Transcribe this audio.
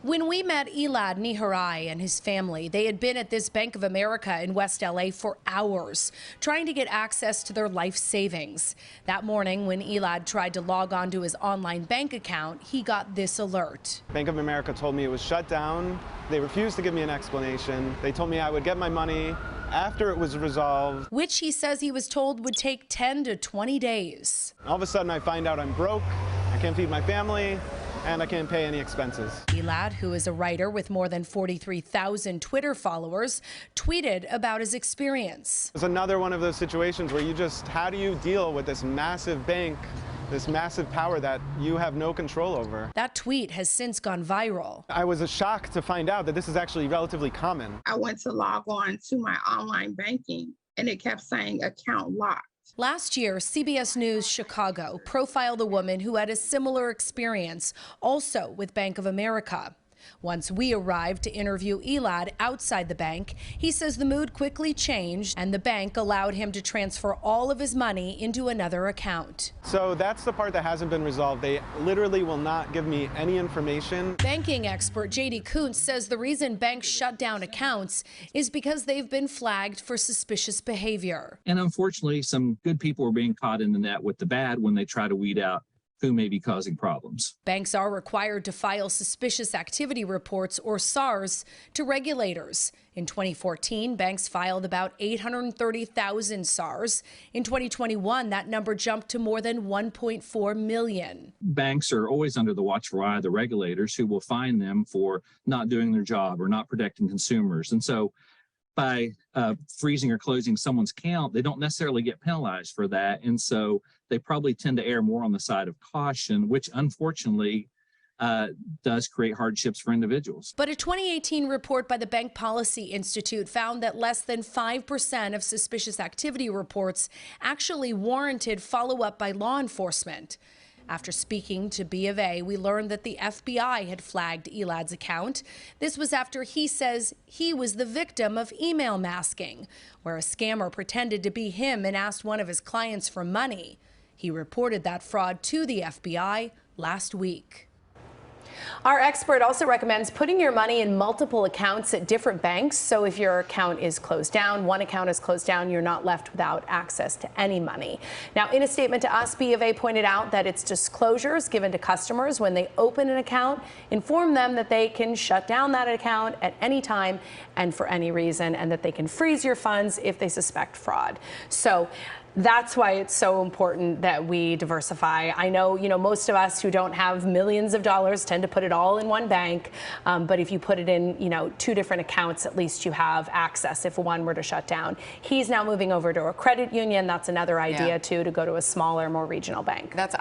When we met Elad Niharai and his family, they had been at this Bank of America in West LA for hours, trying to get access to their life savings. That morning, when Elad tried to log on to his online bank account, he got this alert. Bank of America told me it was shut down. They refused to give me an explanation. They told me I would get my money after it was resolved, which he says he was told would take 10 to 20 days. All of a sudden, I find out I'm broke, I can't feed my family, and I can't pay any expenses. Elad, who is a writer with more than 43,000 Twitter followers, tweeted about his experience. It's another one of those situations where how do you deal with this massive bank, this massive power that you have no control over? That tweet has since gone viral. I was shocked to find out that this is actually relatively common. I went to log on to my online banking and it kept saying account locked. Last year, CBS News Chicago profiled a woman who had a similar experience, also with Bank of America. Once we arrived to interview Elad outside the bank, he says the mood quickly changed and the bank allowed him to transfer all of his money into another account. So that's the part that hasn't been resolved. They literally will not give me any information. Banking expert J.D. Kuntz says the reason banks shut down accounts is because they've been flagged for suspicious behavior. And unfortunately, some good people are being caught in the net with the bad when they try to weed out who may be causing problems. Banks are required to file suspicious activity reports, or SARs, to regulators. In 2014, banks filed about 830,000 SARs. In 2021, that number jumped to more than 1.4 million. Banks are always under the watchful eye of the regulators, who will fine them for not doing their job or not protecting consumers. And so by freezing or closing someone's account, they don't necessarily get penalized for that. And so they probably tend to err more on the side of caution, which unfortunately does create hardships for individuals. But a 2018 report by the Bank Policy Institute found that less than 5% of suspicious activity reports actually warranted follow-up by law enforcement. After speaking to B of A, we learned that the FBI had flagged Elad's account. This was after he says he was the victim of email masking, where a scammer pretended to be him and asked one of his clients for money. He reported that fraud to the FBI last week. Our expert also recommends putting your money in multiple accounts at different banks. So if your account is closed down, one account is closed down, you're not left without access to any money. Now, in a statement to us, B of A pointed out that its disclosures given to customers when they open an account inform them that they can shut down that account at any time and for any reason, and that they can freeze your funds if they suspect fraud. So that's why it's so important that we diversify. I know, most of us who don't have millions of dollars tend to put it all in one bank. But if you put it in, two different accounts, at least you have access if one were to shut down. He's now moving over to a credit union. That's another idea, too, to go to a smaller, more regional bank.